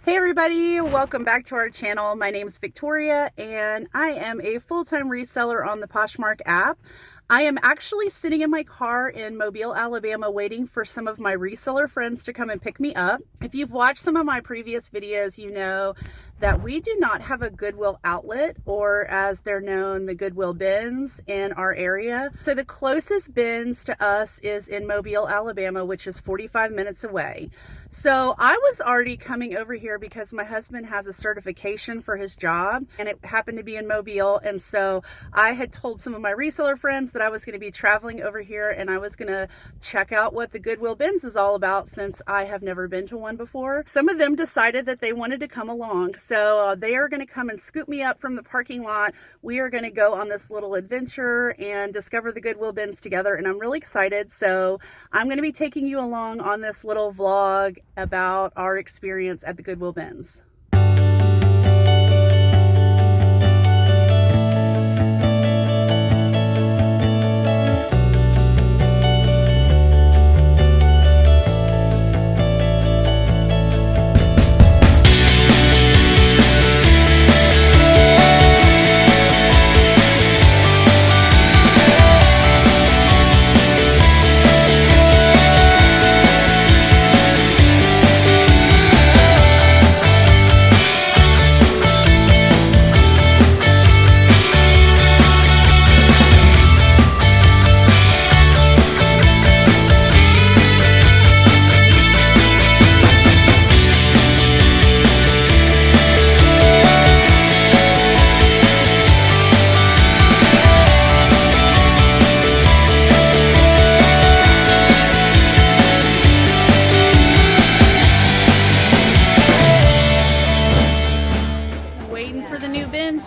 Hey everybody, welcome back to our channel. My name is Victoria and I am a full-time reseller on the Poshmark app. I am actually sitting in my car in Mobile, Alabama, waiting for some of my reseller friends to come and pick me up. If you've watched some of my previous videos, you know that we do not have a Goodwill outlet, or as they're known, the Goodwill bins in our area. So the closest bins to us is in Mobile, Alabama, which is 45 minutes away. So I was already coming over here because my husband has a certification for his job and it happened to be in Mobile. And so I had told some of my reseller friends that I was going to be traveling over here and I was going to check out what the Goodwill bins is all about, since I have never been to one before. Some of them decided that they wanted to come along. So they are going to come and scoop me up from the parking lot. We are going to go on this little adventure and discover the Goodwill bins together. And I'm really excited. So I'm going to be taking you along on this little vlog about our experience at the Goodwill bins.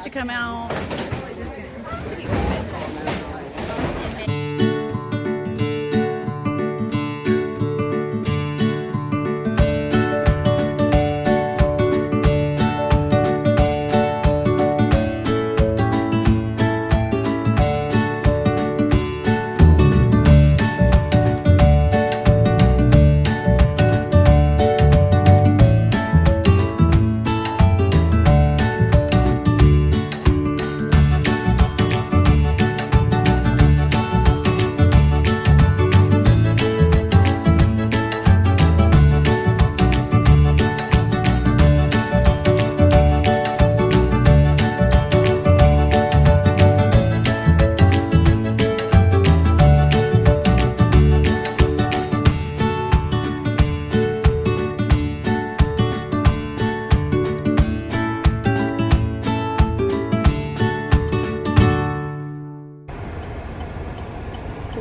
To come out.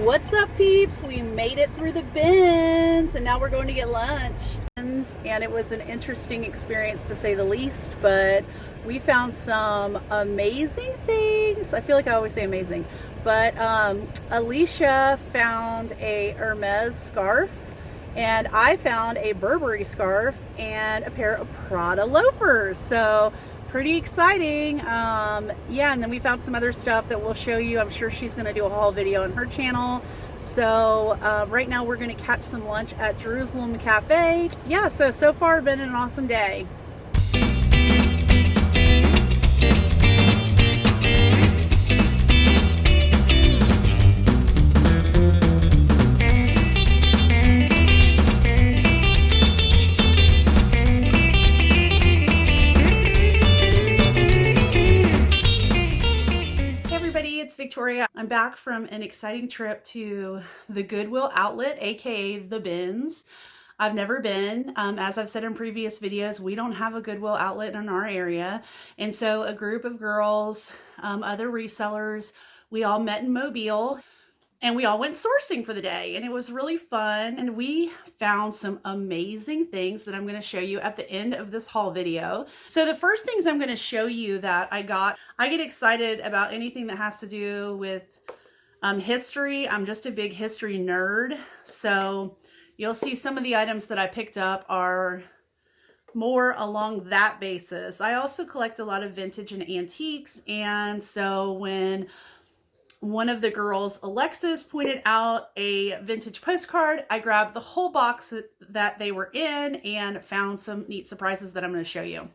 What's up, peeps? We made it through the bins and now we're going to get lunch. And it was an interesting experience to say the least, but we found some amazing things. I feel like I always say amazing, but Alicia found a Hermes scarf and I found a Burberry scarf and a pair of Prada loafers. So pretty exciting. Yeah, and then we found some other stuff that we'll show you. I'm sure she's going to do a haul video on her channel. So right now we're going to catch some lunch at Jerusalem Cafe. Yeah, so far been an awesome day. Victoria. I'm back from an exciting trip to the Goodwill outlet, aka the bins. I've never been. As I've said in previous videos, we don't have a Goodwill outlet in our area. And so a group of girls, other resellers, we all met in Mobile and we all went sourcing for the day, and it was really fun. And we found some amazing things that I'm going to show you at the end of this haul video. So the first things I'm going to show you that I get excited about anything that has to do with history. I'm just a big history nerd. So you'll see some of the items that I picked up are more along that basis. I also collect a lot of vintage and antiques. And so when one of the girls, Alexis, pointed out a vintage postcard. I grabbed the whole box that they were in and found some neat surprises that I'm going to show you.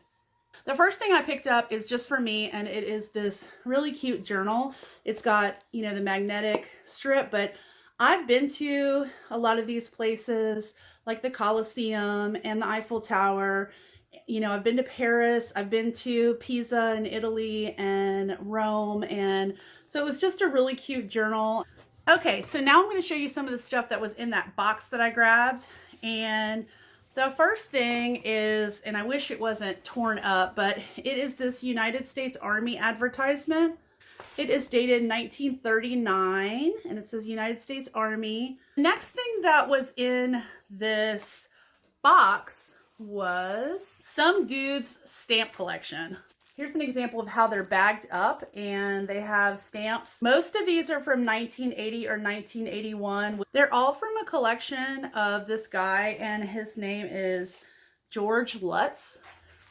The first thing I picked up is just for me, and it is this really cute journal. It's got, you know, the magnetic strip, but I've been to a lot of these places like the Colosseum and the Eiffel Tower. You know, I've been to Paris, I've been to Pisa in Italy and Rome, and so it was just a really cute journal. Okay, so now I'm going to show you some of the stuff that was in that box that I grabbed. And the first thing is, and I wish it wasn't torn up, but it is this United States Army advertisement. It is dated 1939, and it says United States Army. Next thing that was in this box was some dude's stamp collection. Here's an example of how they're bagged up, and they have stamps. Most of these are from 1980 or 1981. They're all from a collection of this guy, and his name is George Lutz.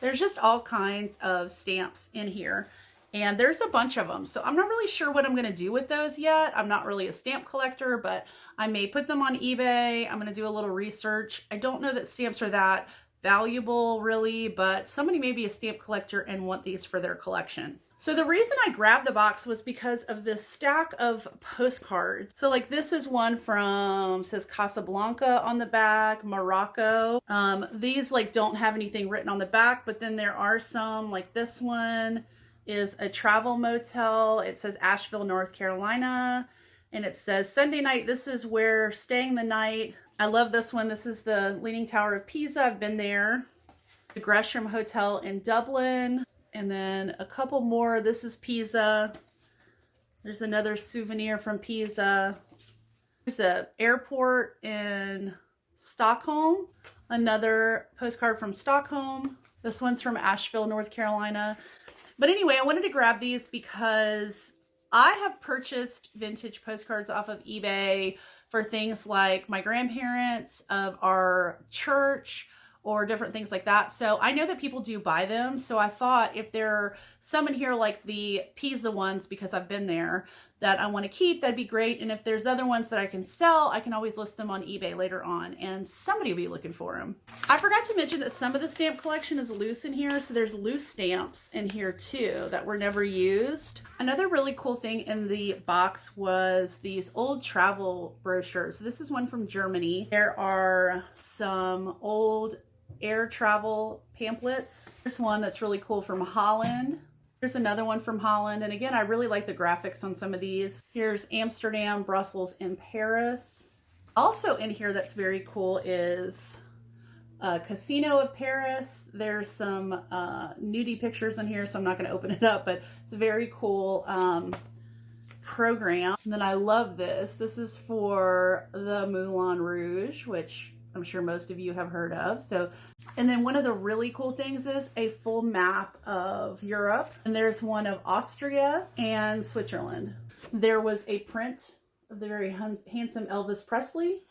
There's just all kinds of stamps in here, and there's a bunch of them. So I'm not really sure what I'm going to do with those yet. I'm not really a stamp collector, but I may put them on eBay. I'm going to do a little research. I don't know that stamps are that valuable really, but somebody may be a stamp collector and want these for their collection. So the reason I grabbed the box was because of this stack of postcards. So like this is one from, says Casablanca on the back, Morocco. These like don't have anything written on the back, but then there are some, like this one is a travel motel. It says Asheville, North Carolina. And it says Sunday night, this is where staying the night. I love this one. This is the Leaning Tower of Pisa. I've been there. The Gresham Hotel in Dublin. And then a couple more. This is Pisa. There's another souvenir from Pisa. There's an airport in Stockholm. Another postcard from Stockholm. This one's from Asheville, North Carolina. But anyway, I wanted to grab these because I have purchased vintage postcards off of eBay for things like my grandparents, of our church, or different things like that. So I know that people do buy them. So I thought if there are some in here like the Pisa ones, because I've been there, that I want to keep, that'd be great. And if there's other ones that I can sell, I can always list them on eBay later on, and somebody will be looking for them. I forgot to mention that some of the stamp collection is loose in here. So there's loose stamps in here too that were never used. Another really cool thing in the box was these old travel brochures. So this is one from Germany. There are some old air travel pamphlets. There's one that's really cool from Holland. Here's another one from Holland. And again, I really like the graphics on some of these. Here's Amsterdam, Brussels, and Paris. Also in here that's very cool is Casino of Paris. There's some nudie pictures in here, so I'm not going to open it up, but it's a very cool program. And then I love this. This is for the Moulin Rouge, which I'm sure most of you have heard of. So, and then one of the really cool things is a full map of Europe. And there's one of Austria and Switzerland. There was a print of the very handsome Elvis Presley.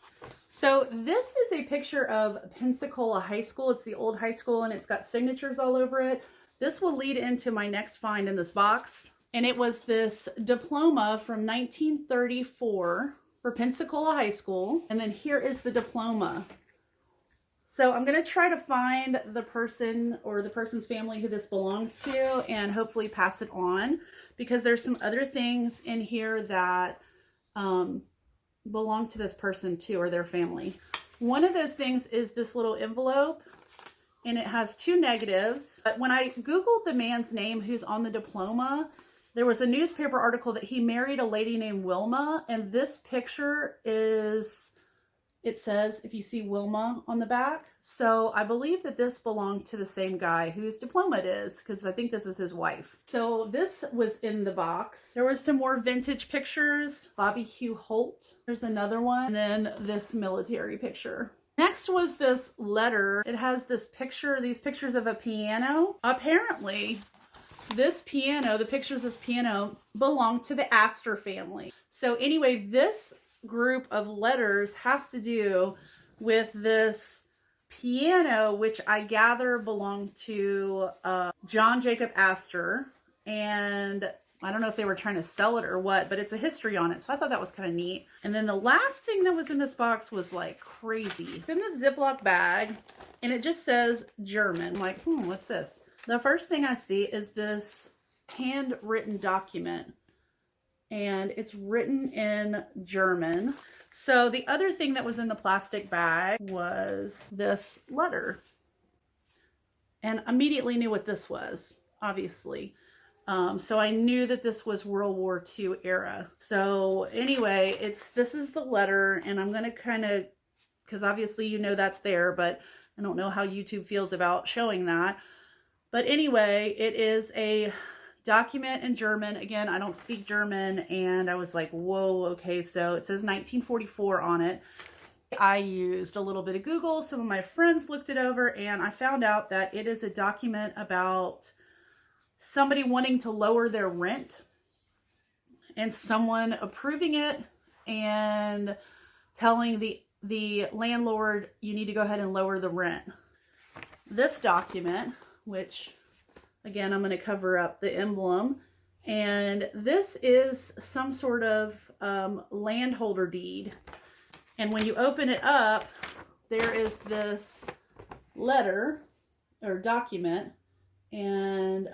So this is a picture of Pensacola High School. It's the old high school, and it's got signatures all over it. This will lead into my next find in this box. And it was this diploma from 1934 for Pensacola High School. And then here is the diploma. So I'm going to try to find the person or the person's family who this belongs to and hopefully pass it on, because there's some other things in here that belong to this person too, or their family. One of those things is this little envelope, and it has two negatives. But when I Googled the man's name who's on the diploma, there was a newspaper article that he married a lady named Wilma, and this picture is, it says, if you see Wilma on the back. So I believe that this belonged to the same guy whose diploma it is, because I think this is his wife. So this was in the box. There were some more vintage pictures. Bobby Hugh Holt. There's another one. And then this military picture. Next was this letter. It has this picture, these pictures of a piano. Apparently, this piano, the pictures of this piano, belong to the Astor family. So anyway, this group of letters has to do with this piano, which I gather belonged to John Jacob Astor. And I don't know if they were trying to sell it or what, but it's a history on it. So I thought that was kind of neat. And then the last thing that was in this box was like crazy. It's in this Ziploc bag and it just says German. I'm like, what's this? The first thing I see is this handwritten document and it's written in German. So the other thing that was in the plastic bag was this letter. And immediately knew what this was, obviously. So I knew that this was World War II era. So anyway, this is the letter, and I'm going to kind of, because obviously you know that's there, but I don't know how YouTube feels about showing that. But anyway, it is a document in German. Again, I don't speak German, and I was like, whoa, okay, so it says 1944 on it. I used a little bit of Google. Some of my friends looked it over, and I found out that it is a document about somebody wanting to lower their rent and someone approving it and telling the landlord, you need to go ahead and lower the rent. This document, which again, I'm going to cover up the emblem, and this is some sort of landholder deed. And when you open it up, there is this letter or document, and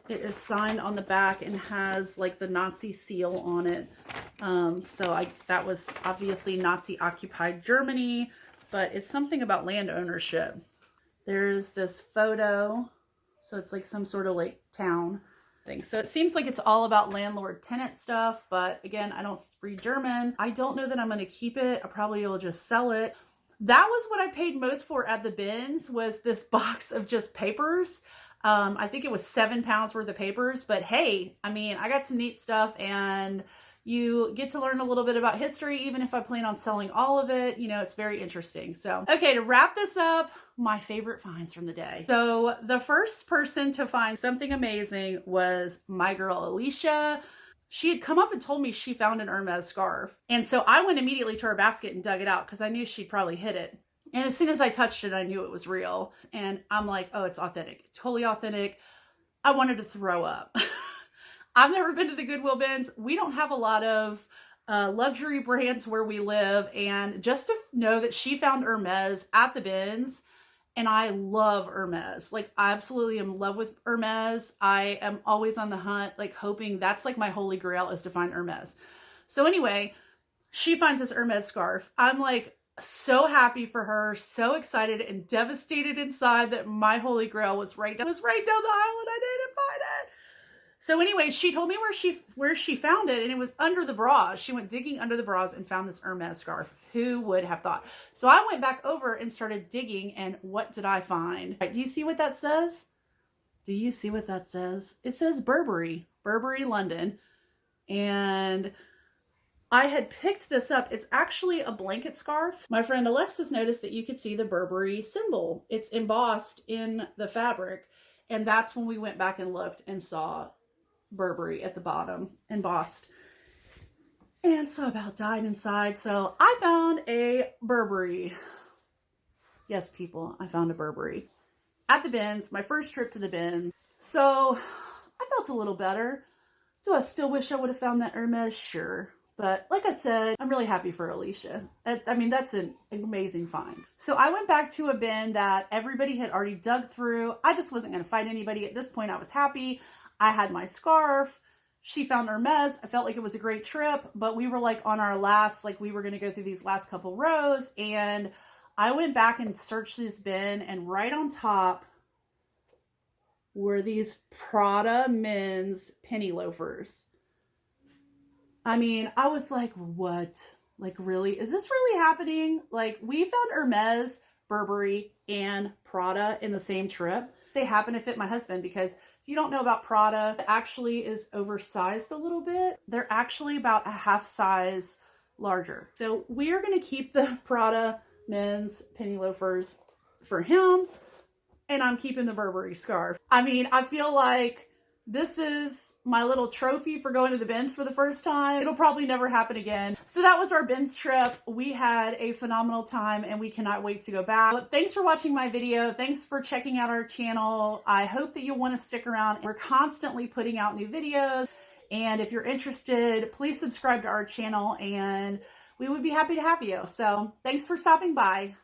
it is signed on the back and has like the Nazi seal on it. That was obviously Nazi occupied Germany, but it's something about land ownership. There's this photo, so it's like some sort of like town thing. So it seems like it's all about landlord-tenant stuff, but again, I don't read German. I don't know that I'm going to keep it. I probably will just sell it. That was what I paid most for at the bins, was this box of just papers. I think it was 7 pounds worth of papers, but hey, I mean, I got some neat stuff, and you get to learn a little bit about history, even if I plan on selling all of it. You know, it's very interesting. So, okay, to wrap this up, my favorite finds from the day. So the first person to find something amazing was my girl, Alicia. She had come up and told me she found an Hermes scarf. And so I went immediately to her basket and dug it out because I knew she'd probably hid it. And as soon as I touched it, I knew it was real. And I'm like, oh, it's authentic. Totally authentic. I wanted to throw up. I've never been to the Goodwill bins. We don't have a lot of luxury brands where we live. And just to know that she found Hermes at the bins, and I love Hermes. Like, I absolutely am in love with Hermes. I am always on the hunt, like hoping that's like my holy grail is to find Hermes. So anyway, she finds this Hermes scarf. I'm like so happy for her, so excited and devastated inside that my holy grail was right down the aisle and I didn't find it. So anyway, she told me where she found it, and it was under the bras. She went digging under the bras and found this Hermes scarf. Who would have thought? So I went back over and started digging, and what did I find? Do you see what that says? Do you see what that says? It says Burberry, London. And I had picked this up. It's actually a blanket scarf. My friend Alexis noticed that you could see the Burberry symbol. It's embossed in the fabric. And that's when we went back and looked and saw Burberry at the bottom, embossed. And so I about died inside. So I found a Burberry. Yes, people, I found a Burberry at the bins, my first trip to the bins. So I felt a little better. Do I still wish I would have found that Hermes? Sure. But like I said, I'm really happy for Alicia. I mean, that's an amazing find. So I went back to a bin that everybody had already dug through. I just wasn't going to fight anybody. At this point, I was happy. I had my scarf. She found Hermes. I felt like it was a great trip, but we were like on our last, like we were going to go through these last couple rows, and I went back and searched this bin, and right on top were these Prada men's penny loafers. I mean, I was like, what? Like, really? Is this really happening? Like, we found Hermes, Burberry, and Prada in the same trip. They happen to fit my husband because if you don't know about Prada, it actually is oversized a little bit. They're actually about a half size larger. So we are going to keep the Prada men's penny loafers for him, and I'm keeping the Burberry scarf. I mean, I feel like This is my little trophy for going to the bins for the first time. It'll probably never happen again. So that was our bins trip. We had a phenomenal time and we cannot wait to go back. But thanks for watching my video. Thanks for checking out our channel. I hope that you'll want to stick around. We're constantly putting out new videos. And if you're interested, please subscribe to our channel and we would be happy to have you. So thanks for stopping by.